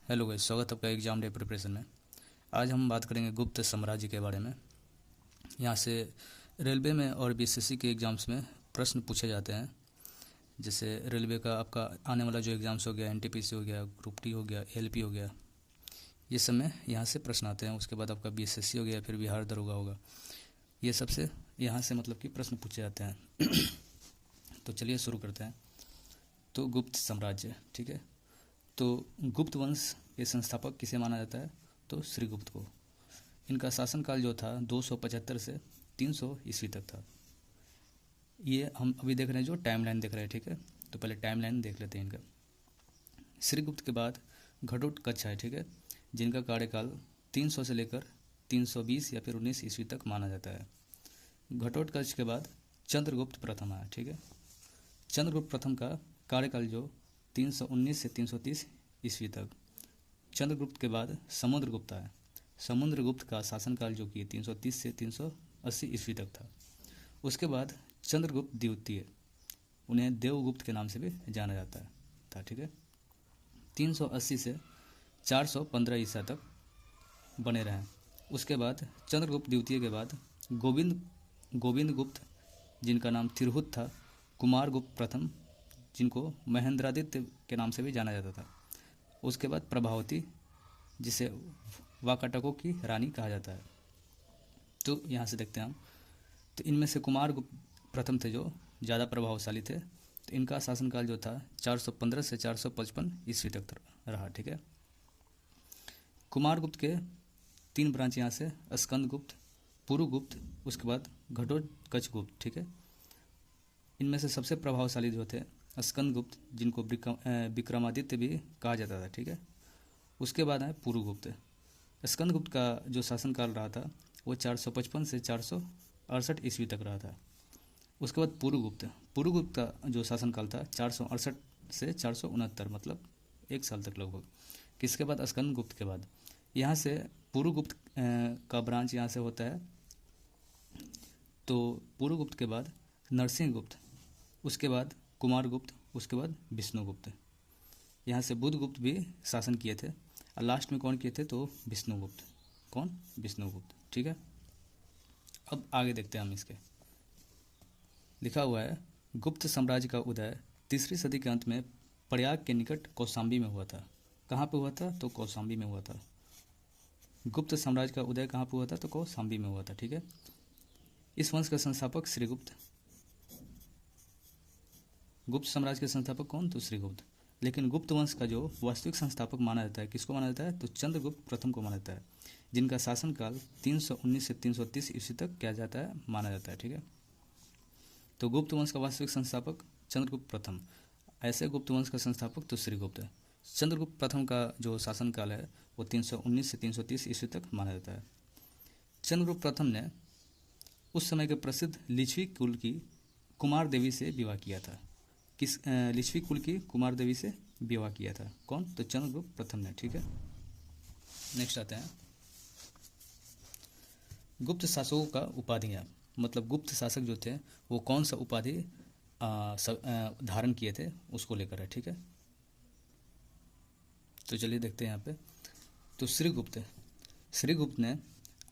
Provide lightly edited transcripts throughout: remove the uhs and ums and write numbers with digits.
Hello guys, स्वागत है आपका एग्जाम डे प्रिपरेशन में। आज हम बात करेंगे गुप्त साम्राज्य के बारे में। यहाँ से रेलवे में और बीएसएससी के एग्ज़ाम्स में प्रश्न पूछे जाते हैं। जैसे रेलवे का आपका आने वाला जो एग्ज़ाम्स हो गया, एनटीपीसी हो गया, ग्रुप डी हो गया, एलपी हो गया, ये सब में यहाँ से प्रश्न आते हैं। उसके बाद आपका बीएसएससी हो गया, फिर बिहार दरोगा होगा, ये सबसे यहाँ से मतलब कि प्रश्न पूछे जाते हैं। तो चलिए शुरू करते हैं। तो गुप्त साम्राज्य, ठीक है। तो गुप्त वंश के संस्थापक किसे माना जाता है? तो श्रीगुप्त को। इनका शासनकाल जो था 275 से 300 ईस्वी तक था। ये हम अभी देख रहे हैं, जो टाइमलाइन देख रहे हैं, ठीक है। तो पहले टाइमलाइन देख लेते हैं इनका। श्रीगुप्त के बाद घटोत्कच है, ठीक है, जिनका कार्यकाल 300 से लेकर 320 या फिर 19 ईस्वी तक माना जाता है। घटोत्कच के बाद चंद्रगुप्त प्रथम आया, ठीक है। चंद्रगुप्त प्रथम का कार्यकाल जो 319 से 330 ईस्वी तक। चंद्रगुप्त के बाद समुद्रगुप्त आया। समुद्रगुप्त का शासनकाल जो कि 330 से 380 ईस्वी तक था। उसके बाद चंद्रगुप्त द्वितीय, उन्हें देवगुप्त के नाम से भी जाना जाता था, ठीक है। 380 से 415 ईसा तक बने रहे। उसके बाद चंद्रगुप्त द्वितीय के बाद गोविंद गुप्त, जिनका नाम तिरहुत था, कुमारगुप्त प्रथम, जिनको महेंद्रादित्य के नाम से भी जाना जाता था। उसके बाद प्रभावती, जिसे वाकाटकों की रानी कहा जाता है। तो यहाँ से देखते हैं हम, तो इनमें से कुमारगुप्त प्रथम थे जो ज़्यादा प्रभावशाली थे। तो इनका शासनकाल जो था 415 से 455 ईस्वी तक रहा, ठीक है। कुमारगुप्त के 3 ब्रांच यहाँ से, स्कंदगुप्त, पुरुगुप्त, उसके बाद घटोत्कच गुप्त, ठीक है। इनमें से सबसे प्रभावशाली जो थे स्कंदगुप्त, जिनको विक्रमादित्य भी कहा जाता था, ठीक है। उसके बाद है पुरुगुप्त। स्कंदगुप्त का जो शासनकाल रहा था वो 455 से 468 ईस्वी तक रहा था। उसके बाद पुरुगुप्त का जो शासनकाल था 468 से 469, मतलब 1 साल तक लगभग। किसके बाद? स्कंदगुप्त के बाद। यहाँ से पुरुगुप्त का ब्रांच यहाँ से होता है। तो पुरुगुप्त के बाद नरसिंहगुप्त, उसके बाद कुमारगुप्त, उसके बाद विष्णुगुप्त। यहाँ से बुधगुप्त भी शासन किए थे, और लास्ट में कौन किए थे? तो विष्णुगुप्त। कौन? विष्णुगुप्त, ठीक है। अब आगे देखते हैं हम इसके। लिखा हुआ है, गुप्त साम्राज्य का उदय 3री सदी के अंत में प्रयाग के निकट कौशाम्बी में हुआ था। कहाँ पे हुआ था? तो कौशाम्बी में हुआ था। गुप्त साम्राज्य का उदय कहाँ पे हुआ था? तो कौशाम्बी में हुआ था, ठीक है। इस वंश का संस्थापक श्रीगुप्त। गुप्त साम्राज्य के संस्थापक कौन? तो श्रीगुप्त। लेकिन गुप्त वंश का जो वास्तविक संस्थापक माना जाता है, किसको माना जाता है? तो चंद्रगुप्त प्रथम को माना जाता है, जिनका शासनकाल 319 से 330 ईस्वी तक क्या जाता है? माना जाता है, ठीक है। तो गुप्त वंश का वास्तविक संस्थापक चंद्रगुप्त प्रथम। ऐसे गुप्त वंश का संस्थापक तो श्रीगुप्त है। चंद्रगुप्त प्रथम का जो शासनकाल है वो 319 से 330 ईस्वी तक माना जाता है। चंद्रगुप्त प्रथम ने उस समय के प्रसिद्ध लिच्छवी कुल की कुमार देवी से विवाह किया था। किस लिच्छवी कुल की कुमार देवी से विवाह किया था? कौन? तो चंद्रगुप्त प्रथम ने, ठीक है। नेक्स्ट आते हैं गुप्त शासकों का उपाधियाँ। मतलब गुप्त शासक जो थे वो कौन सा उपाधि धारण किए थे, उसको लेकर है, ठीक है। तो चलिए देखते हैं यहाँ पे। तो श्रीगुप्त ने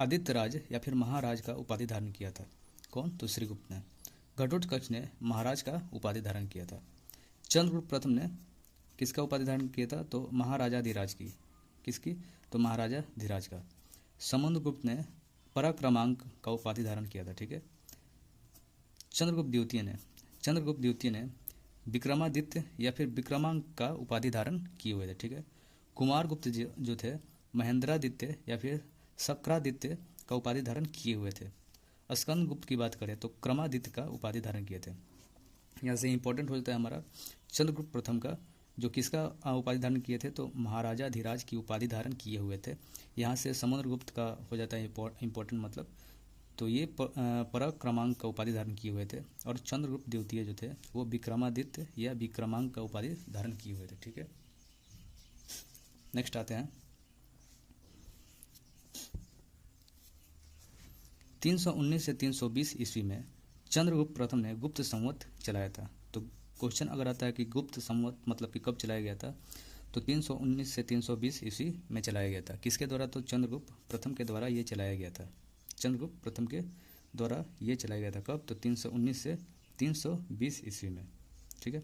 आदित्य राज या फिर महाराज का उपाधि धारण किया था। कौन? तो श्रीगुप्त ने। घटोत्कच ने महाराज का उपाधि धारण किया था। चंद्रगुप्त प्रथम ने किसका उपाधि धारण किया था? तो महाराजाधिराज की। किसकी? तो महाराजाधिराज का। समुद्रगुप्त ने पराक्रमांक का उपाधि धारण किया था, ठीक है। चंद्रगुप्त द्वितीय ने विक्रमादित्य या फिर विक्रमांक का उपाधि धारण किए हुए थे, ठीक है। कुमारगुप्त जो थे महेंद्रादित्य या फिर शक्रादित्य का उपाधि धारण किए हुए थे। स्कंदगुप्त की बात करें तो क्रमादित्य का उपाधि धारण किए थे। यहाँ से इंपॉर्टेंट हो जाता है हमारा चंद्रगुप्त प्रथम का, जो किसका उपाधि धारण किए थे? तो महाराजाधिराज की उपाधि धारण किए हुए थे। यहाँ से समुद्रगुप्त का हो जाता है इंपॉर्टेंट, मतलब तो ये पराक्रमांक का उपाधि धारण किए हुए थे। और चंद्रगुप्त द्वितीय जो थे वो विक्रमादित्य या विक्रमांक का उपाधि धारण किए हुए थे, ठीक है। नेक्स्ट आते हैं 319 से 320 ईस्वी में चंद्रगुप्त प्रथम ने गुप्त संवत चलाया था। तो क्वेश्चन अगर आता है कि गुप्त संवत मतलब कि कब चलाया गया था, तो 319 से 320 ईस्वी में चलाया गया था। किसके द्वारा? तो चंद्रगुप्त प्रथम के द्वारा ये चलाया गया था। चंद्रगुप्त प्रथम के द्वारा ये चलाया गया था। कब? तो 319 से 320 ईस्वी में। ठीक है।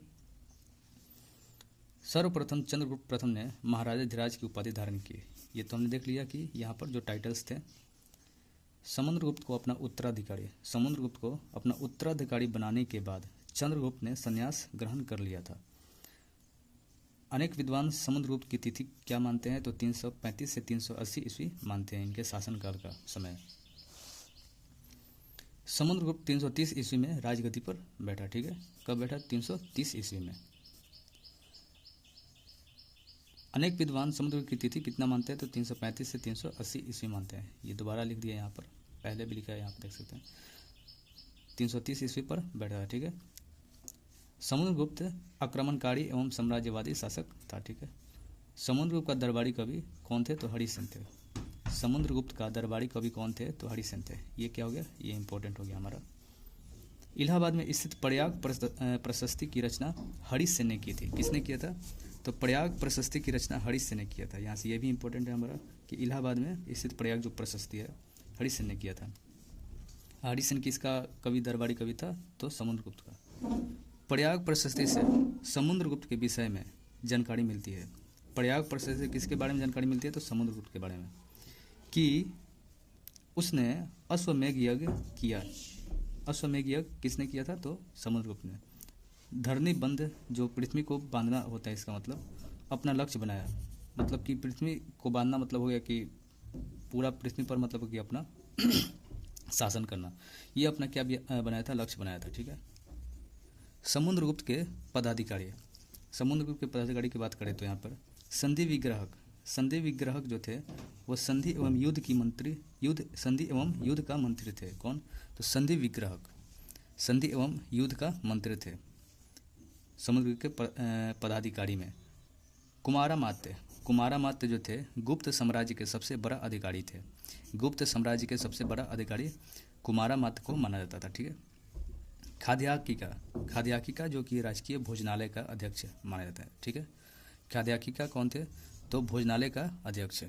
सर्वप्रथम चंद्रगुप्त प्रथम ने महाराजा धीराज की उपाधि धारण की। ये तो हमने देख लिया कि यहाँ पर जो टाइटल्स थे, समुद्रगुप्त को अपना उत्तराधिकारी बनाने के बाद चंद्रगुप्त ने संन्यास ग्रहण कर लिया था। अनेक विद्वान समुद्रगुप्त की तिथि क्या मानते हैं? तो 335 से 380 ईस्वी मानते हैं इनके शासनकाल का समय। समुद्रगुप्त 330 ईस्वी में राजगद्दी पर बैठा। ठीक है। कब बैठा? 330 ईस्वी में। अनेक विद्वान समुद्रगुप्त की तिथि कितना मानते हैं? तो 335 से 380 ईस्वी मानते हैं। ये दोबारा लिख दिया यहाँ पर, पहले भी लिखा है, यहाँ पर देख सकते हैं। 330 ईस्वी पर बैठा है। ठीक है। समुद्रगुप्त आक्रमणकारी एवं साम्राज्यवादी शासक था। ठीक है। समुद्रगुप्त का दरबारी कवि कौन थे? तो हरिसेन थे। समुद्रगुप्त का दरबारी कवि कौन थे? तो हरिसेन थे। ये क्या हो गया? ये इंपॉर्टेंट हो गया हमारा। इलाहाबाद में स्थित प्रयाग प्रशस्ति की रचना हरिसेन ने की थी। किसने किया था? तो प्रयाग प्रशस्ति की रचना हरिसेन ने किया था। यहाँ से ये भी इंपॉर्टेंट है हमारा कि इलाहाबाद में स्थित प्रयाग जो प्रशस्ति है हरिसेन ने किया था। हरिसेन किसका कवि दरबारी कवि था? तो समुद्रगुप्त का। प्रयाग प्रशस्ति से समुद्रगुप्त के विषय में जानकारी मिलती है। प्रयाग प्रशस्ति से किसके बारे में जानकारी मिलती है? तो समुद्रगुप्त के बारे में, कि उसने अश्वमेघ यज्ञ किया। अश्वमेघ यज्ञ किसने किया था? तो समुद्रगुप्त ने। धरनी बंध जो पृथ्वी को बांधना होता है, इसका मतलब अपना लक्ष्य बनाया। मतलब कि पृथ्वी को बांधना मतलब हो गया कि पूरा पृथ्वी पर मतलब कि अपना शासन करना। ये अपना क्या बनाया था? लक्ष्य बनाया था। ठीक है। समुद्रगुप्त के पदाधिकारी, समुद्रगुप्त के पदाधिकारी की बात करें तो यहाँ पर संधि विग्रहक जो थे वो संधि एवं युद्ध का मंत्री थे। कौन? तो संधि विग्रहक संधि एवं युद्ध का मंत्री थे समुद्रगुप्त के पदाधिकारी में। कुमारामात्य जो थे गुप्त साम्राज्य के सबसे बड़ा अधिकारी थे। गुप्त साम्राज्य के सबसे बड़ा अधिकारी कुमारामात्य को माना जाता था। ठीक है। खाद्याकिका जो कि राजकीय भोजनालय का अध्यक्ष माना जाता है। ठीक है। खाद्याकिका कौन थे? तो भोजनालय का अध्यक्ष।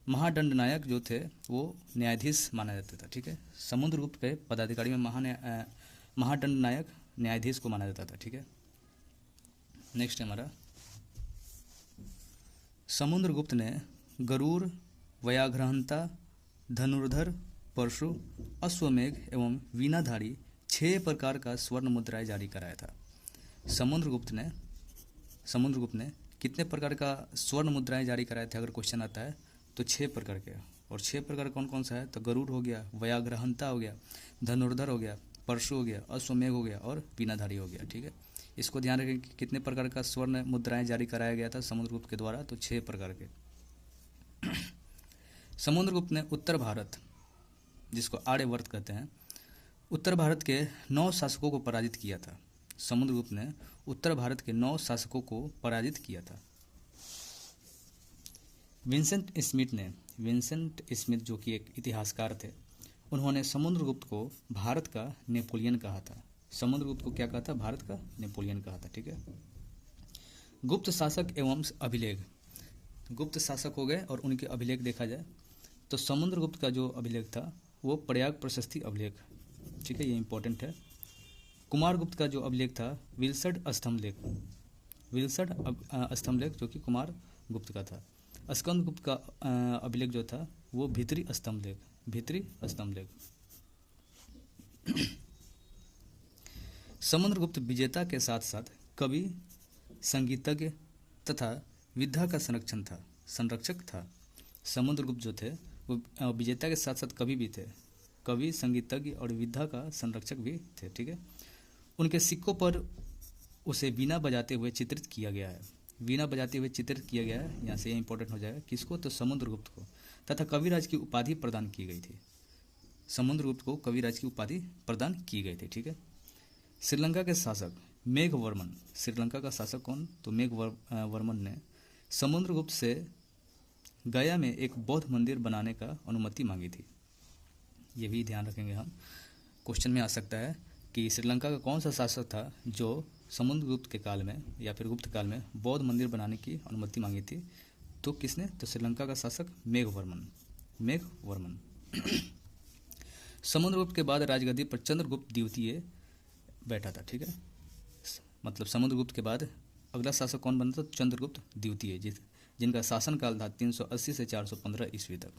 महादंडनायक जो थे वो न्यायाधीश माना जाता था। ठीक है। समुद्रगुप्त के पदाधिकारी में महादंडनायक न्यायाधीश को माना जाता था। ठीक है। नेक्स्ट है हमारा, समुद्रगुप्त ने गरुड़, व्याघ्रहंता, धनुर्धर, परशु, अश्वमेघ एवं वीणाधारी 6 प्रकार का स्वर्ण मुद्राएं जारी कराया था। समुद्रगुप्त ने कितने प्रकार का स्वर्ण मुद्राएं जारी कराए थे? अगर क्वेश्चन आता है तो 6 प्रकार के। और 6 प्रकार कौन कौन सा है? तो गरुड़ हो गया, व्याघ्रहंता हो गया, धनुर्धर हो गया, परशु हो गया, अश्वमेघ हो गया और वीणाधारी हो गया। ठीक है। इसको ध्यान रखें कि कितने प्रकार का स्वर्ण मुद्राएं जारी कराया गया था समुद्रगुप्त के द्वारा? तो 6 प्रकार के। समुद्रगुप्त ने उत्तर भारत, जिसको आर्यवर्त कहते हैं, उत्तर भारत के 9 शासकों को पराजित किया था। समुद्रगुप्त ने उत्तर भारत के 9 शासकों को पराजित किया था। विंसेंट स्मिथ जो कि एक इतिहासकार थे, उन्होंने समुद्रगुप्त को भारत का नेपोलियन कहा था। समुद्रगुप्त को क्या कहा था? भारत का नेपोलियन कहा था। ठीक है। गुप्त शासक एवं अभिलेख, गुप्त शासक हो गए और उनके अभिलेख देखा जाए तो समुद्रगुप्त का जो अभिलेख था वो प्रयाग प्रशस्ति अभिलेख। ठीक है। ये इंपॉर्टेंट है। कुमारगुप्त का जो अभिलेख था विल्सड स्तंभलेख जो कि कुमारगुप्त का था। स्कंदगुप्त का अभिलेख जो था वो भीतरी स्तंभलेख। समुद्रगुप्त विजेता के साथ साथ कवि, संगीतज्ञ तथा विद्या का संरक्षक था। समुद्रगुप्त जो थे वो विजेता के साथ साथ कवि भी थे। कवि, संगीतज्ञ और विद्या का संरक्षक भी थे। ठीक है। उनके सिक्कों पर उसे वीणा बजाते हुए चित्रित किया गया है। यहाँ से ये इंपॉर्टेंट हो जाएगा। किसको? तो समुद्रगुप्त को। तथा कविराज की उपाधि प्रदान की गई थी। समुद्रगुप्त को कविराज की उपाधि प्रदान की गई थी। ठीक है। श्रीलंका के शासक मेघवर्मन, श्रीलंका का शासक कौन? तो मेघवर्मन ने समुद्रगुप्त से गया में एक बौद्ध मंदिर बनाने का अनुमति मांगी थी। ये भी ध्यान रखेंगे हम, क्वेश्चन में आ सकता है कि श्रीलंका का कौन सा शासक था जो समुद्रगुप्त के काल में या फिर गुप्त काल में बौद्ध मंदिर बनाने की अनुमति मांगी थी? तो किसने? तो श्रीलंका का शासक मेघवर्मन। समुद्रगुप्त के बाद राजगद्दी पर चंद्रगुप्त द्वितीय बैठा था, ठीक है। मतलब समुद्रगुप्त के बाद अगला शासक कौन बना था? चंद्रगुप्त द्वितीय, जिनका शासनकाल था 380 से 415 ईस्वी तक।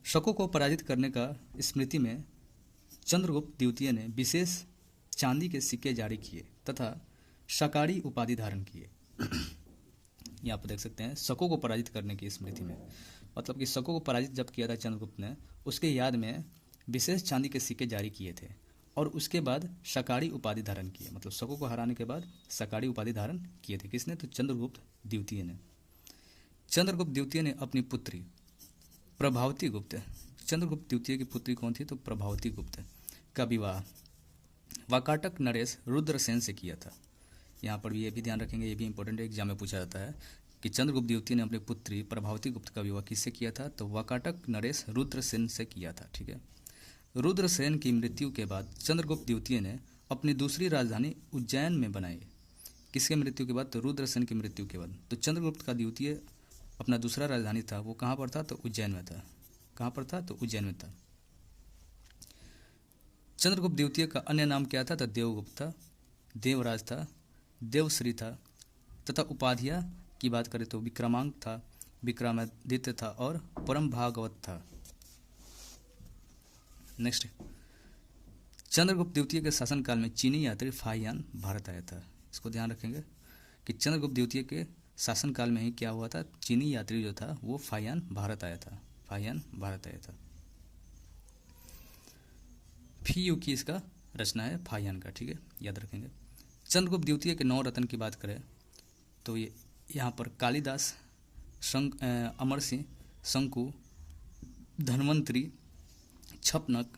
शकों को पराजित करने का स्मृति में चंद्रगुप्त द्वितीय ने विशेष चांदी के सिक्के जारी किए तथा शकाड़ी उपाधि धारण किए। यहाँ पर देख सकते हैं, शकों को पराजित करने की स्मृति में, मतलब कि शकों को पराजित जब किया था चंद्रगुप्त ने, उसके याद में विशेष चांदी के सिक्के जारी किए थे और उसके बाद शकाड़ी उपाधि धारण किए। मतलब शकों को हराने के बाद शकाड़ी उपाधि धारण किए थे। किसने? तो चंद्रगुप्त द्वितीय ने। चंद्रगुप्त द्वितीय ने अपनी पुत्री प्रभावती गुप्त, चंद्रगुप्त द्वितीय की पुत्री कौन थी? तो प्रभावती गुप्त का विवाह वाकाटक नरेश रुद्रसेन से किया था। यहाँ पर भी ये भी ध्यान रखेंगे, ये भी इंपॉर्टेंट एग्जाम में पूछा जाता है कि चंद्रगुप्त द्वितीय ने अपनी पुत्री प्रभावती गुप्त का विवाह किससे किया था? तो वाकाटक नरेश रुद्रसेन से किया था, ठीक है। रुद्रसेन की मृत्यु के बाद चंद्रगुप्त द्वितीय ने अपनी दूसरी राजधानी उज्जैन में बनाई। किसके मृत्यु के बाद? तो रुद्रसेन की मृत्यु के बाद। तो चंद्रगुप्त का द्वितीय अपना दूसरा राजधानी था, वो कहाँ पर था? तो उज्जैन में था। कहाँ पर था? तो उज्जैन में था। चंद्रगुप्त द्वितीय का अन्य नाम क्या था? तो देवगुप्त था, देवराज था, देवश्री था तथा उपाधियाँ की बात करें तो विक्रमांक था, विक्रमादित्य था और परम भागवत था। नेक्स्ट, चंद्रगुप्त द्वितीय के शासनकाल में चीनी यात्री फाहियान भारत आया था। इसको ध्यान रखेंगे कि चंद्रगुप्त द्वितीय के शासनकाल में ही क्या हुआ था? चीनी यात्री जो था वो फाहियान भारत आया था, फाहियान भारत आया था। फी यू की इसका रचना है फाहियान का, ठीक है, याद रखेंगे। चंद्रगुप्त द्वितीय के 9 रत्न की बात करें तो ये यहाँ पर कालिदास, अमर सिंह, शंकु, धन्वंतरी, छपनक,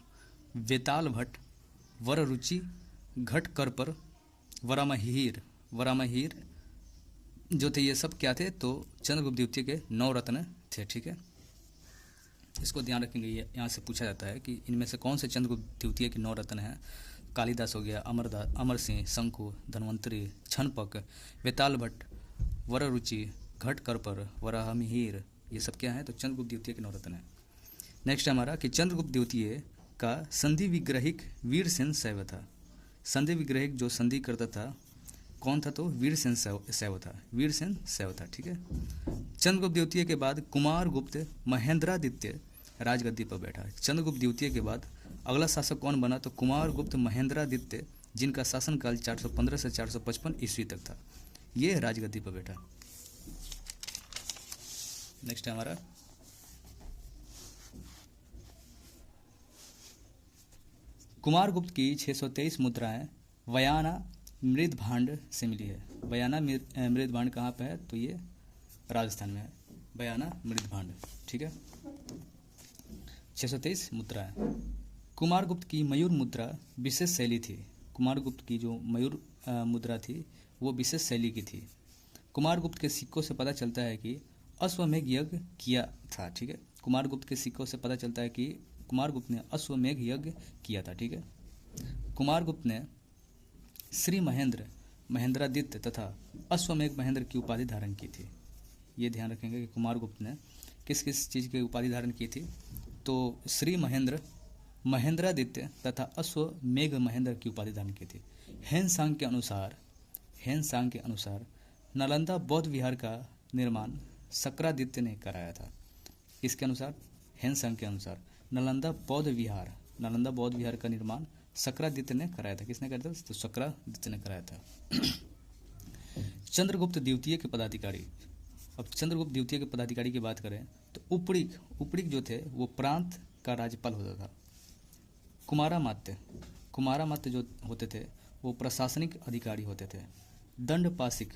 वेताल भट्ट, वररुचि, घटकरपर, वरामहीर जो थे, ये सब क्या थे? तो चंद्रगुप्त द्वितीय के 9 रत्न थे, ठीक है। इसको ध्यान रखेंगे, ये यहाँ से पूछा जाता है कि इनमें से कौन से चंद्रगुप्त द्वितीय के 9 रत्न हैं। कालिदास हो गया, अमर सिंह, शंकु, धन्वंतरी, छनपक, वेताल भट्ट, वररुचि, घटकरपर, वराहमिहिर, ये सब क्या है? तो चंद्रगुप्त द्वितीय के 9 रत्न हैं। नेक्स्ट हमारा कि चंद्रगुप्त द्वितीय का संधि विग्रहिक वीरसेन शैव था। संधि विग्रहिक जो संधि करता था कौन था? तो वीरसेन शैव था, वीरसेन शैव था, ठीक है। चंद्रगुप्त द्वितीय के बाद कुमारगुप्त महेंद्रादित्य राजगद्दी पर बैठा। चंद्रगुप्त द्वितीय के बाद अगला शासक कौन बना? तो कुमारगुप्त महेंद्रादित्य, जिनका शासनकाल 415 से 455 ईस्वी तक था, ये राजगद्दी पर बैठा। नेक्स्ट है हमारा कुमारगुप्त की 623 मुद्राएं वयाना मृदभांड से मिली है। बयाना मृदभांड कहाँ पे है? तो ये राजस्थान में है, बयाना मृदभांड, ठीक है। 623 मुद्राएं। कुमारगुप्त की मयूर मुद्रा विशेष शैली थी। कुमारगुप्त की जो मयूर मुद्रा थी वो विशेष शैली की थी। कुमारगुप्त के सिक्कों से पता चलता है कि अश्वमेघ यज्ञ किया था, ठीक है। कुमारगुप्त के सिक्कों से पता चलता है कि कुमारगुप्त ने अश्वमेघ यज्ञ किया था, ठीक है। कुमारगुप्त ने श्री महेंद्रादित्य तथा अश्वमेघ महेंद्र की उपाधि धारण की थी। ये ध्यान रखेंगे कि कुमारगुप्त ने किस किस चीज़ की उपाधि धारण की थी? तो श्री महेंद्रादित्य तथा अश्वमेघ महेंद्र की उपाधि धारण की थी। हेनसांग के अनुसार नालंदा बौद्ध विहार का निर्माण शक्रादित्य ने कराया था। इसके अनुसार, हेनसांग के अनुसार नालंदा बौद्ध विहार का निर्माण शक्रादित्य ने कराया था। किसने कराया था? तो शक्रादित्य ने कराया था। चंद्रगुप्त द्वितीय के पदाधिकारी। अब चंद्रगुप्त द्वितीय के पदाधिकारी की बात करें तो उपड़िक जो थे वो प्रांत का राज्यपाल होता था। कुमारामात्य जो होते थे वो प्रशासनिक अधिकारी होते थे। दंडपासिक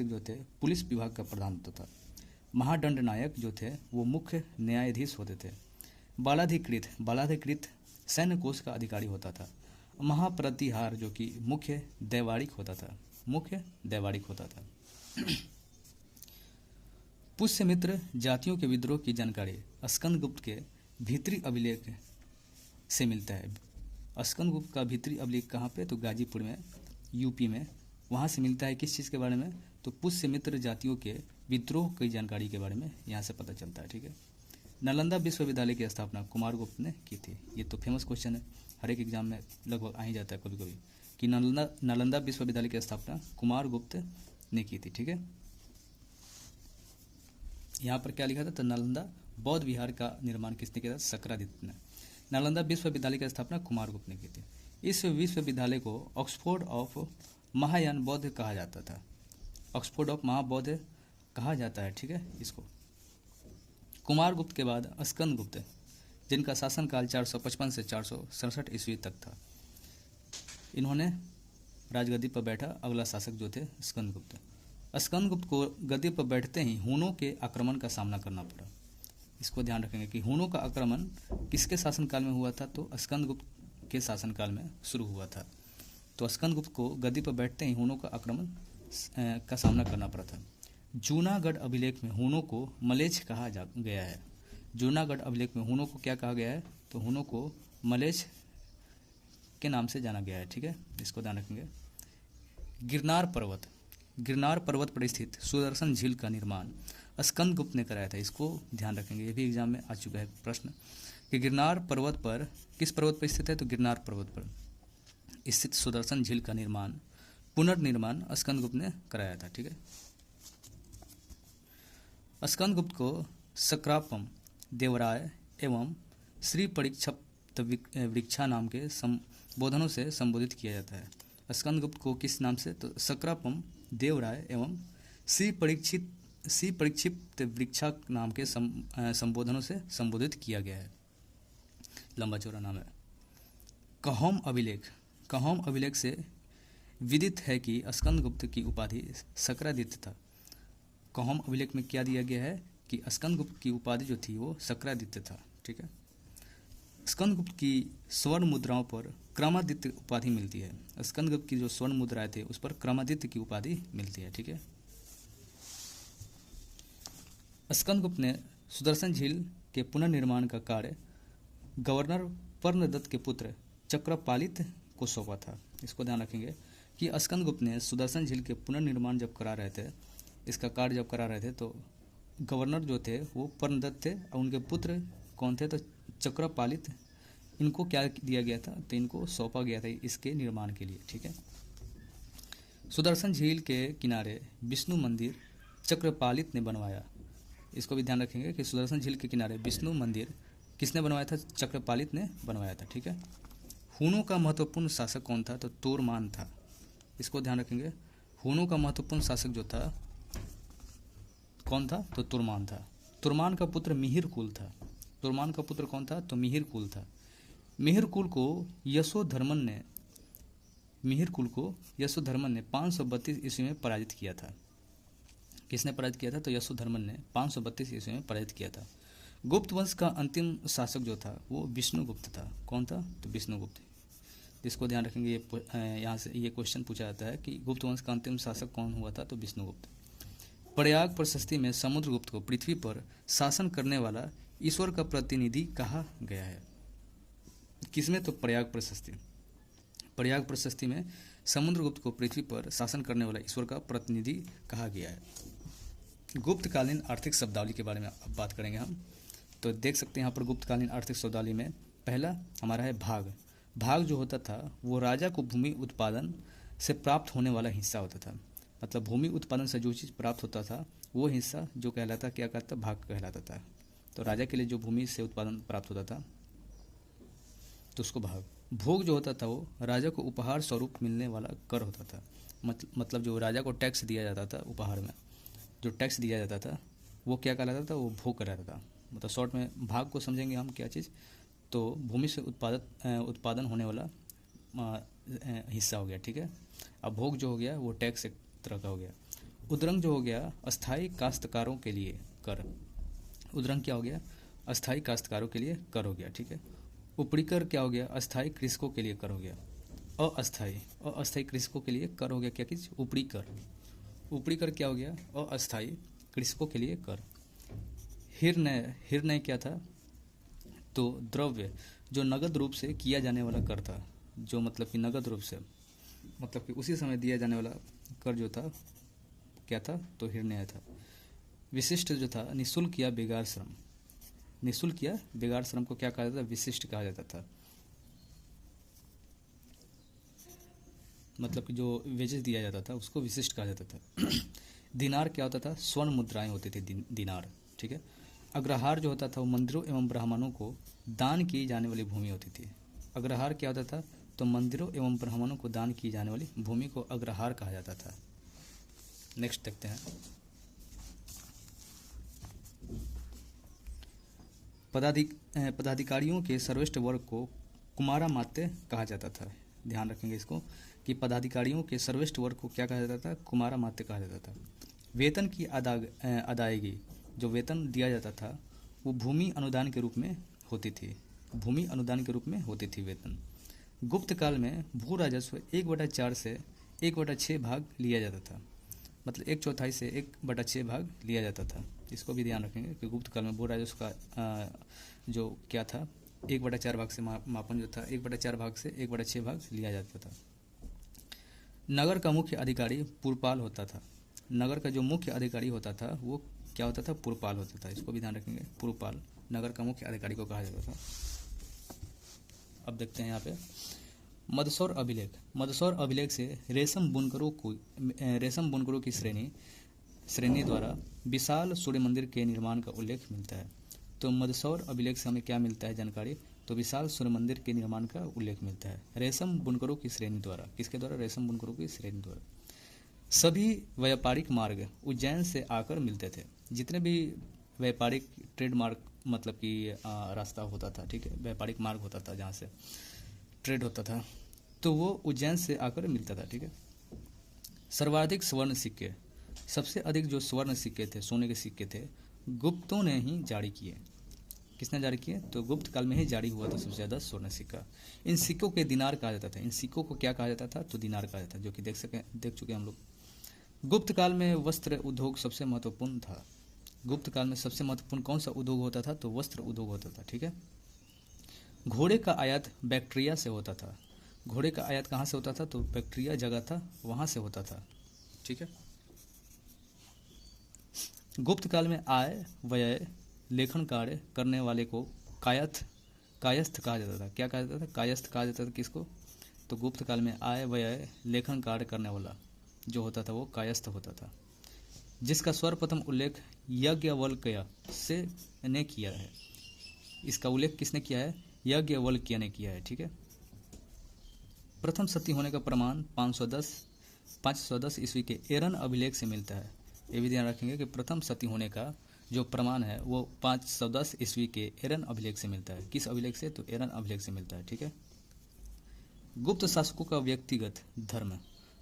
जो थे पुलिस विभाग का प्रधान होता था। महादंड नायक जो थे वो मुख्य न्यायाधीश होते थे। बालाधिकृत सैन्य कोष का अधिकारी होता था। महाप्रतिहार जो कि मुख्य दैवारिक होता था। पुष्यमित्र जातियों के विद्रोह की जानकारी स्कंदगुप्त के भीतरी अभिलेख से मिलता है। स्कंदगुप्त का भीतरी अभिलेख कहाँ पे? तो गाजीपुर में यूपी में, वहाँ से मिलता है किस चीज़ के बारे में, तो पुष्यमित्र जातियों के विद्रोह की जानकारी के बारे में यहाँ से पता चलता है। ठीक है, नालंदा विश्वविद्यालय की स्थापना कुमारगुप्त ने की थी। ये तो फेमस क्वेश्चन है, हर एक एग्जाम में लगभग आ ही जाता है कभी कभी कि नालंदा विश्वविद्यालय की स्थापना कुमारगुप्त ने की थी। ठीक है, यहाँ पर क्या लिखा था, तो नालंदा बौद्ध विहार का निर्माण किसने किया था, सक्रादित्य ने। नालंदा विश्वविद्यालय की स्थापना कुमारगुप्त ने की थी। इस विश्वविद्यालय को ऑक्सफोर्ड ऑफ महायान बौद्ध कहा जाता था। ऑक्सफोर्ड ऑफ महाबौद्ध कहा जाता है। ठीक है, इसको कुमारगुप्त के बाद स्कंदगुप्त, जिनका शासनकाल 455 से 467 ईस्वी तक था, इन्होंने राजगद्दी पर बैठा अगला शासक जो थे स्कंदगुप्त। स्कंदगुप्त को गद्दी पर बैठते ही हूणों के आक्रमण का सामना करना पड़ा। इसको ध्यान रखेंगे कि हूणों का आक्रमण किसके शासनकाल में हुआ था, तो स्कंदगुप्त के शासनकाल में शुरू हुआ था। तो स्कंदगुप्त को गद्दी पर बैठते ही हूणों का आक्रमण का सामना करना पड़ा था। जूनागढ़ अभिलेख में हूणों को मलेच्छ कहा गया है। जूनागढ़ अभिलेख में हूणों को क्या कहा गया है, तो हूणों को मलेच्छ के नाम से जाना गया है। ठीक है, इसको ध्यान रखेंगे। गिरनार पर्वत पर स्थित सुदर्शन झील का निर्माण स्कंदगुप्त ने कराया था। इसको ध्यान रखेंगे, ये भी एग्जाम में आ चुका है प्रश्न कि गिरनार पर्वत पर, किस पर्वत पर स्थित है, तो गिरनार पर्वत पर स्थित सुदर्शन झील का पुनर्निर्माण स्कंदगुप्त ने कराया था। ठीक है, स्कंदगुप्त को सक्रापम, देवराय एवं श्री परीक्षप्त वृक्षा नाम के संबोधनों से संबोधित किया जाता है। स्कंदगुप्त को किस नाम से, तो सक्रापम, देवराय एवं श्री परीक्षिप्त वृक्षा नाम के संबोधनों से संबोधित किया गया है। लंबा चौड़ा नाम है। कहोम अभिलेख से विदित है कि स्कंदगुप्त की उपाधि सक्रादित्य था। कहोम अभिलेख में क्या दिया गया है कि स्कंदगुप्त की उपाधि जो थी वो सक्रादित्य था। ठीक है, स्कंदगुप्त की स्वर्ण मुद्राओं पर क्रमादित्य उपाधि मिलती है। स्कंदगुप्त की जो स्वर्ण मुद्राएं थे उस पर क्रमादित्य की उपाधि मिलती है। ठीक है, स्कंदगुप्त ने सुदर्शन झील के पुनर्निर्माण का कार्य गवर्नर पर्णदत्त के पुत्र चक्रपालित को सौंपा था। इसको ध्यान रखेंगे कि स्कंदगुप्त ने सुदर्शन झील के पुनर्निर्माण जब करा रहे थे, इसका कार्य जब करा रहे थे, तो गवर्नर जो थे वो पर्णदत्त थे और उनके पुत्र कौन थे, तो चक्रपालित। इनको क्या दिया गया था, तो इनको सौंपा गया था इसके निर्माण के लिए। ठीक है, सुदर्शन झील के किनारे विष्णु मंदिर चक्रपालित ने बनवाया। इसको भी ध्यान रखेंगे कि सुदर्शन झील के किनारे विष्णु मंदिर किसने बनवाया था, चक्रपालित ने बनवाया था। ठीक है, हूणों का महत्वपूर्ण शासक कौन था, तो तोरमान था। इसको ध्यान रखेंगे, हूणों का महत्वपूर्ण शासक जो था कौन था, तो तुर्मान था। तुर्मान का पुत्र मिहिर कुल था। तुर्मान का पुत्र कौन था, तो मिहिर कुल था। मिहिर कुल को यशोधर्मन ने 532 ईस्वी में पराजित किया था। किसने पराजित किया था, तो यशोधर्मन ने 532 ईस्वी में पराजित किया था। गुप्त वंश का अंतिम शासक जो था वो विष्णुगुप्त था। कौन था, तो विष्णुगुप्त। इसको ध्यान रखेंगे, यहाँ से ये क्वेश्चन पूछा जाता है कि गुप्त वंश का अंतिम शासक कौन हुआ था, तो विष्णुगुप्त। प्रयाग प्रशस्ति में समुद्रगुप्त को पृथ्वी पर शासन करने वाला ईश्वर का प्रतिनिधि कहा गया है। किसमें, तो प्रयाग प्रशस्ति में समुद्रगुप्त को पृथ्वी पर शासन करने वाला ईश्वर का प्रतिनिधि कहा गया है। गुप्तकालीन आर्थिक शब्दावली के बारे में अब बात करेंगे हम। तो देख सकते हैं यहाँ पर गुप्तकालीन आर्थिक शब्दावली में पहला हमारा है भाग। भाग जो होता था वो राजा को भूमि उत्पादन से प्राप्त होने वाला हिस्सा होता था। मतलब भूमि उत्पादन से जो चीज़ प्राप्त होता था वो हिस्सा जो कहलाता क्या कहता, भाग कहलाता था। तो राजा के लिए जो भूमि से उत्पादन प्राप्त होता था तो उसको भाग। भोग जो होता था वो राजा को उपहार स्वरूप मिलने वाला कर होता था। मतलब जो राजा को टैक्स दिया जाता था, उपहार में जो टैक्स दिया जाता था वो क्या कहलाता था, वो भोग कहलाता था। मतलब शॉर्ट में भाग को समझेंगे हम क्या चीज़, तो भूमि से उत्पादन होने वाला हिस्सा हो गया। ठीक है, अब भोग जो हो गया वो टैक्स एक तरह का हो गया। उद्रंग जो हो गया अस्थायी काश्तकारों के लिए कर। उद्रंग क्या हो गया, अस्थायी काश्तकारों के लिए कर हो गया। ठीक है, उपरी कर क्या हो गया, अस्थायी कृषकों के लिए कर हो गया। अस्थायी कृषकों के लिए कर हो गया क्या चीज़, उपरी कर। उपरी कर क्या हो गया, अस्थायी कृषकों के लिए कर। हिरनय क्या था, तो द्रव्य जो नगद रूप से किया जाने वाला कर था, जो मतलब कि नगद रूप से मतलब कि उसी समय दिया जाने वाला कर जो था क्या था, तो हिरण्य था। विशिष्ट जो था निःशुल्क या बेगार श्रम, निःशुल्क या बेगार श्रम को क्या कहा जाता था, विशिष्ट कहा जाता था। मतलब कि जो वेजेस दिया जाता था उसको विशिष्ट कहा जाता था। दिनार क्या होता था, स्वर्ण मुद्राएं होती थी दिनार, ठीक है। अग्रहार जो होता था वो मंदिरों एवं ब्राह्मणों को दान की जाने वाली भूमि होती थी। अग्रहार क्या होता था, तो मंदिरों एवं ब्राह्मणों को दान की जाने वाली भूमि को अग्रहार कहा जाता था। नेक्स्ट देखते हैं, पदाधिकारियों के सर्वश्रेष्ठ वर्ग को कुमारामात्य कहा जाता था। ध्यान रखेंगे इसको कि पदाधिकारियों के सर्वश्रेष्ठ वर्ग को क्या कहा जाता था, कुमारामात्य कहा जाता था। वेतन की अदायगी, जो वेतन दिया जाता था वो भूमि अनुदान के रूप में होती थी, भूमि अनुदान के रूप में होती थी वेतन। गुप्त काल में भू राजस्व 1/4 से 1/6 भाग लिया जाता था, मतलब 1/4 से 1/6 भाग लिया जाता था। इसको भी ध्यान रखेंगे कि गुप्त काल में भू राजस्व का जो क्या था 1/4 भाग से मापन जो था 1/4 भाग से 1/6 भाग लिया जाता था। नगर का मुख्य अधिकारी पुरपाल होता था, नगर का जो मुख्य अधिकारी होता था वो क्या होता था, पुरपाल होता था। इसको भी ध्यान रखेंगे, पुरपाल नगर का मुख्य अधिकारी को कहा जाता था। अब देखते हैं यहाँ पे मदसौर अभिलेख, मदसौर अभिलेख से रेशम बुनकरों की श्रेणी द्वारा विशाल सूर्य मंदिर के निर्माण का उल्लेख मिलता है। तो मदसौर अभिलेख से हमें क्या मिलता है जानकारी, तो विशाल सूर्य मंदिर के निर्माण का उल्लेख मिलता है रेशम बुनकरों की श्रेणी द्वारा। किसके द्वारा, रेशम बुनकरों की श्रेणी द्वारा। सभी व्यापारिक मार्ग उज्जैन से आकर मिलते थे, जितने भी व्यापारिक ट्रेडमार्क मतलब कि रास्ता होता था, ठीक है, व्यापारिक मार्ग होता था जहाँ से ट्रेड होता था, तो वो उज्जैन से आकर मिलता था, ठीक है। सर्वाधिक स्वर्ण सिक्के, सबसे अधिक जो स्वर्ण सिक्के थे, सोने के सिक्के थे, गुप्तों ने ही जारी किए। किसने जारी किए, तो गुप्त काल में ही जारी हुआ था सबसे ज़्यादा स्वर्ण सिक्का। इन सिक्कों के दिनार कहा जाता था, इन सिक्कों को क्या कहा जाता था, तो दिनार कहा जाता था, जो कि देख चुके हम लोग। गुप्त काल में वस्त्र उद्योग सबसे महत्वपूर्ण था। गुप्त काल में सबसे महत्वपूर्ण कौन सा उद्योग होता था, तो वस्त्र उद्योग होता था, ठीक है। घोड़े का आयात बैक्ट्रिया से होता था, घोड़े का आयात कहाँ से होता था, तो बैक्ट्रिया जगह था वहाँ से होता था, ठीक है। गुप्त काल में आय व्यय लेखन कार्य करने वाले को कायस्थ कहा जाता था। क्या कहा जाता था, कायस्थ कहा जाता था किसको, तो गुप्त काल में आय व्यय लेखन कार्य करने वाला जो होता था वो कायस्थ होता था, जिसका सर्वप्रथम उल्लेख याज्ञवल्क्य से ने किया है। इसका उल्लेख किसने किया है, याज्ञवल्क्य ने किया है, ठीक है। प्रथम सती होने का प्रमाण 510 ईस्वी के एरन अभिलेख से मिलता है। ये भी ध्यान रखेंगे कि प्रथम सती होने का जो प्रमाण है वो 510 ईस्वी के एरन अभिलेख से मिलता है। किस अभिलेख से, तो एरन अभिलेख से मिलता है, ठीक है। गुप्त शासकों का व्यक्तिगत धर्म,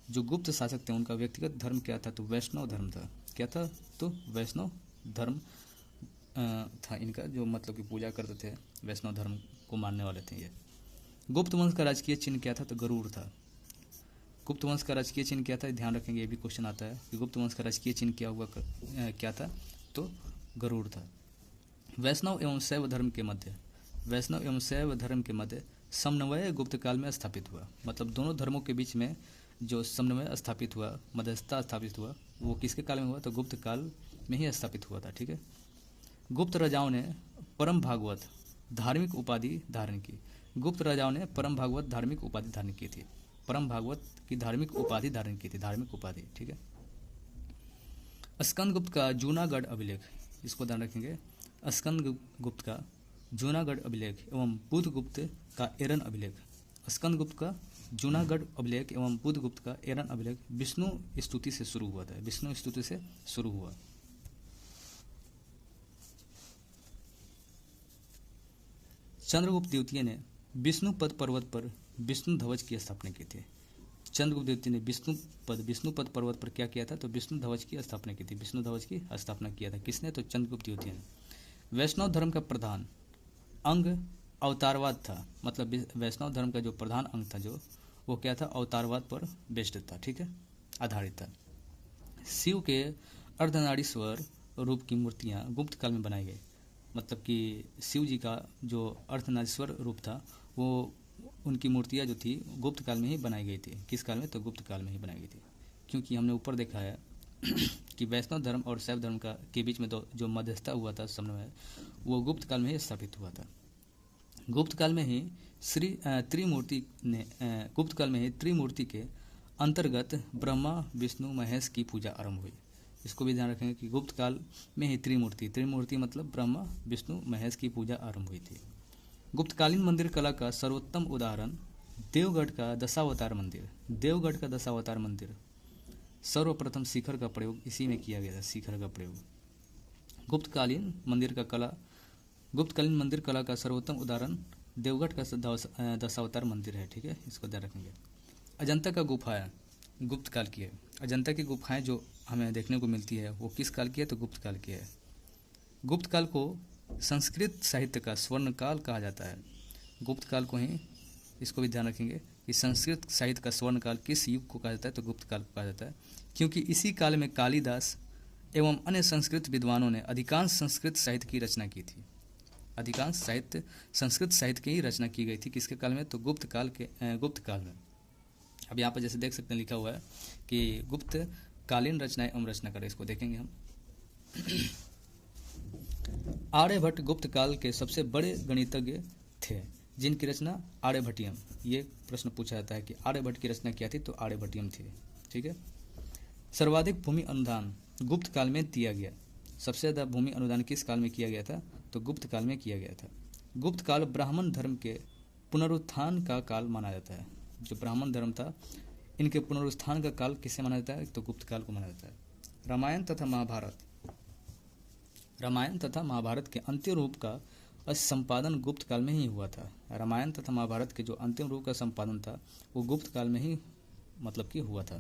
जो गुप्त शासक थे उनका व्यक्तिगत धर्म क्या था, तो वैष्णव धर्म था। क्या था, तो वैष्णव धर्म था इनका, जो मतलब कि पूजा करते थे, वैष्णव धर्म को मानने वाले थे ये। गुप्त वंश का राजकीय चिन्ह क्या था, तो गरुड़ था। गुप्त वंश का राजकीय चिन्ह क्या था, ध्यान रखेंगे, ये भी क्वेश्चन आता है कि गुप्त वंश का राजकीय चिन्ह क्या था, तो गरुड़ था। वैष्णव एवं शैव धर्म के मध्य समन्वय गुप्त काल में स्थापित हुआ। मतलब दोनों धर्मों के बीच में जो समन्वय स्थापित हुआ, मध्यस्थता स्थापित हुआ, वो किसके काल में हुआ, तो गुप्त काल में ही स्थापित हुआ था, ठीक है। गुप्त राजाओं ने परम भागवत धार्मिक उपाधि धारण की। गुप्त राजाओं ने परम भागवत धार्मिक उपाधि धारण की थी, परम भागवत की धार्मिक उपाधि धारण की थी, धार्मिक उपाधि, ठीक है। स्कंद गुप्त का जूनागढ़ अभिलेख, इसको ध्यान रखेंगे, स्कंद गुप्त का जूनागढ़ अभिलेख एवं बुधगुप्त का एरन अभिलेख। स्कंद गुप्त का जूनागढ़ अभिलेख एवं बुधगुप्त का एरन अभिलेख विष्णु स्तुति से शुरू हुआ था, विष्णु स्तुति से शुरू हुआ। चंद्रगुप्त द्वितीय ने विष्णुपद पर्वत पर विष्णु ध्वज की स्थापना की थी। चंद्रगुप्त द्वितीय ने विष्णुपद पर्वत पर क्या किया था, तो विष्णु ध्वज की स्थापना की थी, विष्णु ध्वज की स्थापना किया था। किसने, तो चंद्रगुप्त द्वितीय ने। वैष्णव धर्म का प्रधान अंग अवतारवाद था। मतलब वैष्णव धर्म का जो प्रधान अंग था जो वो क्या था, अवतारवाद पर बेस्ड था, ठीक है, आधारित था। शिव के अर्धनारीश्वर रूप की मूर्तियां गुप्त काल में बनाई गई। मतलब कि शिव जी का जो अर्धनारीश्वर रूप था वो उनकी मूर्तियाँ जो थी गुप्त काल में ही बनाई गई थी। किस काल में? तो गुप्त काल में ही बनाई गई थी, क्योंकि हमने ऊपर देखा है कि वैष्णव धर्म और शैव धर्म का के बीच में तो जो मध्यस्थता हुआ था समन्वय, वो गुप्त काल में ही स्थापित हुआ था। गुप्त काल में ही गुप्त काल में ही त्रिमूर्ति के अंतर्गत ब्रह्मा विष्णु महेश की पूजा आरंभ हुई। इसको भी ध्यान रखेंगे कि गुप्त काल में ही त्रिमूर्ति मतलब ब्रह्मा विष्णु महेश की पूजा आरंभ हुई थी। गुप्तकालीन मंदिर कला का सर्वोत्तम उदाहरण देवगढ़ का दशावतार मंदिर। सर्वप्रथम शिखर का प्रयोग इसी में किया गया था, शिखर का प्रयोग। गुप्तकालीन मंदिर कला का सर्वोत्तम उदाहरण देवगढ़ का दशावतार मंदिर है। ठीक है, इसको ध्यान रखेंगे। अजंता का गुफाएं गुप्त काल की है। अजंता की गुफाएं जो हमें देखने को मिलती है वो किस काल की है? तो गुप्त काल की है। गुप्त काल को संस्कृत साहित्य का स्वर्ण काल कहा जाता है। गुप्त काल को ही, इसको भी ध्यान रखेंगे कि संस्कृत साहित्य का स्वर्ण काल किस युग को कहा जाता है? तो गुप्त काल को कहा जाता है, क्योंकि इसी काल में कालिदास एवं अन्य संस्कृत विद्वानों ने अधिकांश संस्कृत साहित्य की रचना की थी। अधिकांश संस्कृत साहित्य की ही रचना की गई थी। किसके काल में? तो गुप्त काल में। अब यहाँ पर जैसे देख सकते हैं लिखा हुआ है कि गुप्त कालीन रचनाएं एवं रचनाकार, इसको देखेंगे हम। आर्यभट्ट गुप्त काल के सबसे बड़े गणितज्ञ थे, जिनकी रचना आर्यभट्टियम। ये प्रश्न पूछा जाता है कि आर्यभट्ट की रचना क्या थी? तो आर्यभट्टियम थी। ठीक है। सर्वाधिक भूमि अनुदान गुप्त काल में दिया गया। सबसे ज़्यादा भूमि अनुदान किस काल में किया गया था? तो गुप्त काल में किया गया था। गुप्त काल ब्राह्मण धर्म के पुनरुत्थान का काल माना जाता है। जो ब्राह्मण धर्म था, इनके पुनरुत्थान का काल किसे माना जाता है? तो गुप्त काल को माना जाता है। रामायण तथा महाभारत के अंतिम रूप का संपादन गुप्त काल में ही हुआ था। रामायण तथा महाभारत के जो अंतिम रूप का संपादन था वो गुप्त काल में ही हुआ था।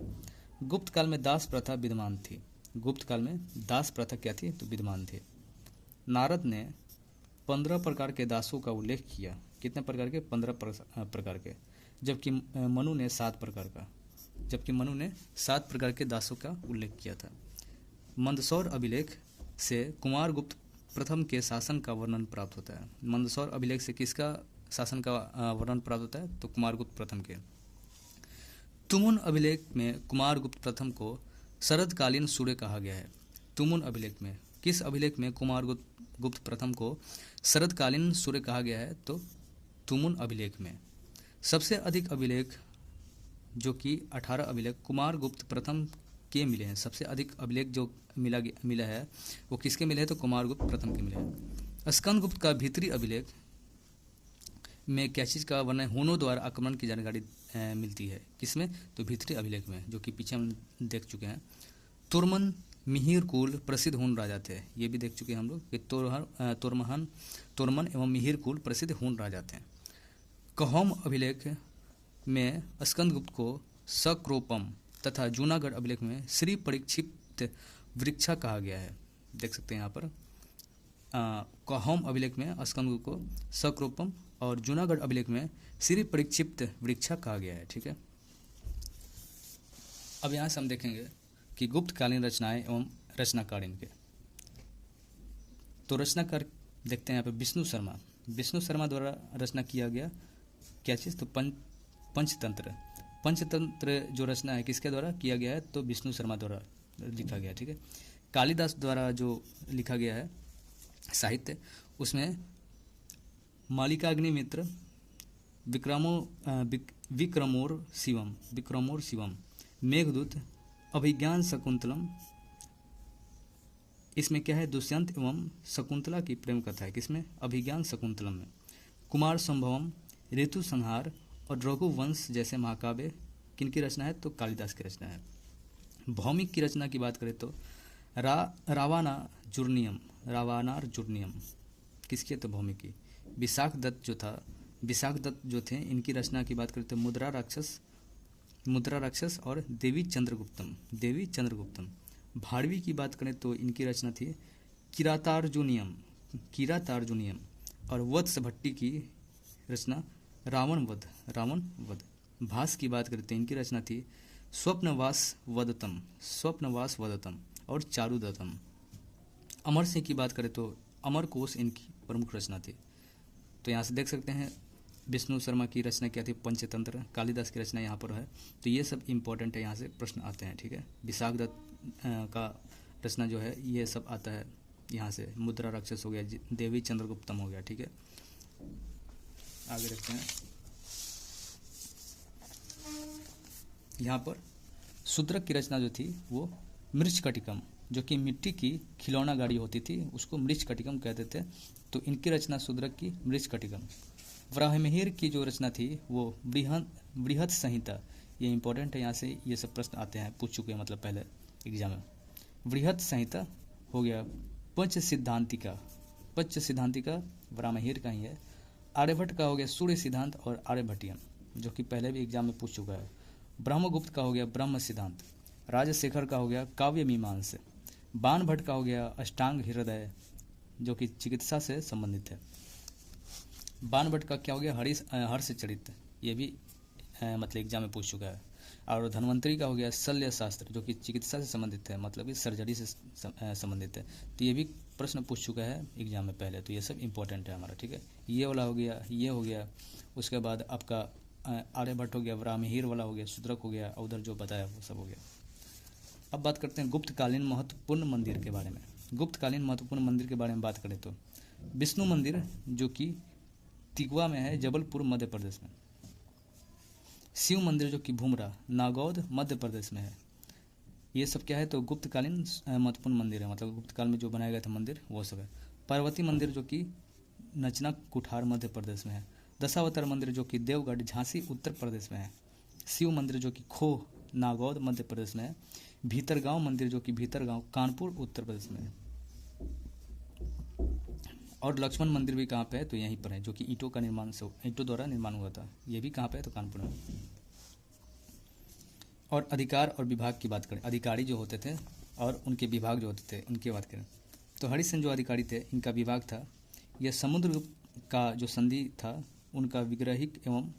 गुप्त काल में दास प्रथा विद्यमान थी। गुप्त काल में दास प्रथा क्या थी? तो विद्यमान थी। नारद ने 15 प्रकार के दासों का उल्लेख किया। कितने प्रकार के? 15 प्रकार के, जबकि मनु ने 7 प्रकार के दासों का उल्लेख किया था। मंदसौर अभिलेख से कुमारगुप्त प्रथम के शासन का वर्णन प्राप्त होता है। मंदसौर अभिलेख से किसका शासन का वर्णन प्राप्त होता है? तो कुमारगुप्त प्रथम के। तुमुन अभिलेख में कुमारगुप्त प्रथम को शरदकालीन सूर्य कहा गया है। तुमुन अभिलेख में, किस अभिलेख में कुमारगुप्त प्रथम को शरदकालीन सूर्य कहा गया है? तो तुमुन अभिलेख में। सबसे अधिक अभिलेख जो कि 18 अभिलेख कुमारगुप्त प्रथम के मिले हैं। सबसे अधिक अभिलेख जो मिला है वो किसके मिले हैं? तो कुमारगुप्त प्रथम के मिले हैं। स्कंदगुप्त का भीतरी अभिलेख में क्या चीज़ का वर्णन? हूणों द्वारा आक्रमण की जानकारी मिलती है। किसमें? तो भीतरी अभिलेख में, जो कि पीछे हम देख चुके हैं। तुर्मन मिहिर कुल प्रसिद्ध हूण राजा थे। ये भी देख चुके हैं हम लोग कि तुर्मन एवं मिहिर कुल प्रसिद्ध हूण राजा थे। कहोम अभिलेख में स्कंदगुप्त को सक्रोपम तथा जूनागढ़ अभिलेख में श्री परीक्षित वृक्षा कहा गया है। देख सकते हैं यहाँ पर कहोम अभिलेख में स्कंदगुप्त को सक्रोपम और जूनागढ़ अभिलेख में श्री परीक्षित वृक्षा कहा गया है। ठीक है। अब यहाँ से हम देखेंगे कि गुप्तकालीन रचनाएं एवं रचनाकार इनके। तो रचनाकार देखते हैं यहाँ पे विष्णु शर्मा द्वारा रचना किया गया क्या चीज़? तो पंचतंत्र जो रचना है किसके द्वारा किया गया है? तो विष्णु शर्मा द्वारा लिखा गया। ठीक है। कालिदास द्वारा जो लिखा गया है साहित्य, उसमें मालिकाग्निमित्र, विक्रमोर शिवम, मेघदूत, अभिज्ञान शकुंतलम। इसमें क्या है? दुष्यंत एवं शकुंतला की प्रेम कथा है। किसमें? अभिज्ञान शकुंतलम में। कुमार संभवम, ऋतु संहार और रघुवंश जैसे महाकाव्य किनकी रचना है? तो कालिदास की रचना है। भौमिक की रचना की बात करें तो रावानार जुर्नियम किसकी है? तो भौमिक की। विशाख दत्त जो थे इनकी रचना की बात करें तो मुद्रा राक्षस और देवी चंद्रगुप्तम। भाड़वी की बात करें तो इनकी रचना थी किरातार्जुनियम और वत्स भट्टी की रचना रावण वध। भास की बात करते हैं, इनकी रचना थी स्वप्नवास वदतम और चारुदत्तम। अमर सिंह की बात करें तो अमर कोश इनकी प्रमुख रचना थी। तो यहाँ से देख सकते हैं विष्णु शर्मा की रचना क्या थी, पंचतंत्र। कालिदास की रचना यहाँ पर है। तो ये सब इम्पोर्टेंट है, यहाँ से प्रश्न आते हैं, ठीक है। विशाख दत्त का रचना जो है ये सब आता है यहाँ से। मुद्रा राक्षस हो गया, देवी चंद्रगुप्तम हो गया, ठीक है। आगे रखते हैं। यहाँ पर शूद्रक की रचना जो थी वो मृच्छकटिकम, जो कि मिट्टी की खिलौना गाड़ी होती थी, उसको मृच्छकटिकम कहते थे। तो इनकी रचना शूद्रक की मृच्छकटिकम। वराहमिहिर की जो रचना थी वो बृहत संहिता। ये इंपॉर्टेंट है, यहाँ से ये सब प्रश्न आते हैं, पूछ चुके हैं मतलब पहले एग्जाम में। बृहत संहिता हो गया। पंच सिद्धांतिका वराहमिहिर का ही है। आर्यभट्ट का हो गया सूर्य सिद्धांत और आर्यभट्टियम, जो कि पहले भी एग्जाम में पूछ चुका है। ब्रह्मगुप्त का हो गया ब्रह्म सिद्धांत। राजशेखर का हो गया काव्य मीमांसा। बाणभट्ट का हो गया अष्टांग हृदय, जो कि चिकित्सा से संबंधित है। बाणभट्ट का क्या हो गया हर्ष चरित, ये भी मतलब एग्जाम में पूछ चुका है। और धन्वंतरी का हो गया शल्य शास्त्र, जो कि चिकित्सा से संबंधित है, मतलब कि सर्जरी से संबंधित है। तो ये भी प्रश्न पूछ चुका है एग्जाम में पहले। तो ये सब इंपॉर्टेंट है हमारा, ठीक है। ये वाला हो गया, ये हो गया। उसके बाद आपका आर्यभट्ट हो गया, वराहमिहिर वाला हो गया, शूद्रक हो गया, उधर जो बताया वो सब हो गया। अब बात करते हैं गुप्तकालीन महत्वपूर्ण मंदिर के बारे में। गुप्तकालीन महत्वपूर्ण मंदिर के बारे में बात करें तो विष्णु मंदिर, जो कि तिगवा में है, जबलपुर मध्य प्रदेश में। शिव मंदिर, जो कि भूमरा नागौद मध्य प्रदेश में है। ये सब क्या है, तो गुप्तकालीन महत्वपूर्ण मंदिर है, मतलब गुप्तकाल में जो बनाया गया था मंदिर वो सब है। पार्वती मंदिर, जो कि नचना कुठार मध्य प्रदेश में है। दशावतार मंदिर, जो कि देवगढ़ झांसी उत्तर प्रदेश में है। शिव मंदिर, जो कि खोह नागौद मध्य प्रदेश में है। भीतरगांव मंदिर, जो कि भीतरगांव कानपुर उत्तर प्रदेश में है। और लक्ष्मण मंदिर भी कहाँ पे है, तो यहीं पर है, जो कि ईंटों द्वारा निर्माण हुआ था। ये भी कहाँ पे है, तो कानपुर में। और अधिकार और विभाग की बात करें, अधिकारी जो होते थे और उनके विभाग जो होते थे उनकी बात करें तो हरिसेन जो अधिकारी थे, इनका विभाग था यह समुद्र का जो संधि था उनका विग्रहिक एवं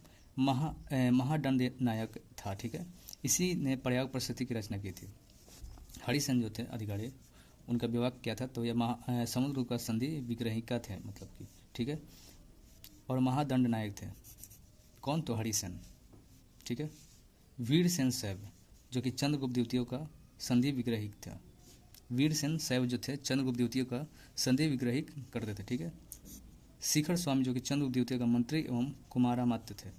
महादंड नायक था, ठीक है। इसी ने प्रयाग प्रशस्ति की रचना की थी। हरिसेन जो थे अधिकारी, उनका विभाग क्या था, तो यह समुद्र का संधि विग्रहिका थे, मतलब कि, ठीक है। और महादंड नायक थे कौन, तो हरिसेन, ठीक है। वीरसेन शैव, जो कि चंद्रगुप्त द्वितीय का संधि विग्रहिक था। वीरसेन शैव जो थे चंद्रगुप्त द्वितीय का संधि विग्रहिक करते थे, ठीक है। शिखर स्वामी, जो कि चंद्रगुप्त द्वितीय का मंत्री एवं कुमारामात्य थे।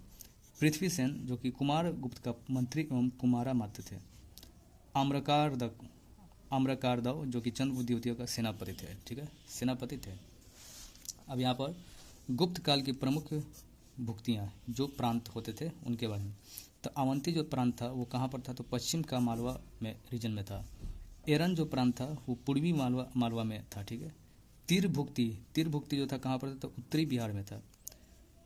पृथ्वीसेन, जो कि कुमार गुप्त का मंत्री एवं कुमारामात्य थे। आम्रकारदव, जो कि चंद्रगुप्त द्वितीय का सेनापति थे, ठीक है, सेनापति थे। अब यहाँ पर गुप्त काल की प्रमुख भुक्तियाँ जो प्रांत होते थे उनके बारे में। तो अवंती जो प्रांत था वो कहाँ पर था, तो पश्चिम का मालवा में रीजन में था। एरन जो प्रांत था वो पूर्वी मालवा में था, ठीक है। तीर भुक्ति जो था कहाँ पर था, तो उत्तरी बिहार में था।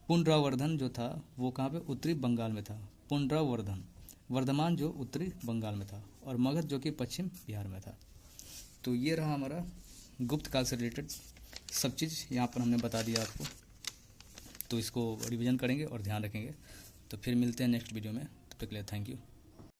पुंड्रावर्धन जो था वो कहाँ पे, उत्तरी बंगाल में था। पुंड्रावर्धन, वर्धमान जो उत्तरी बंगाल में था, और मगध जो कि पश्चिम बिहार में था। तो ये रहा हमारा गुप्त काल से रिलेटेड सब चीज़ यहाँ पर हमने बता दिया आपको। तो इसको रिवीजन करेंगे और ध्यान रखेंगे। तो फिर मिलते हैं नेक्स्ट वीडियो में, तब तक के लिए थैंक यू।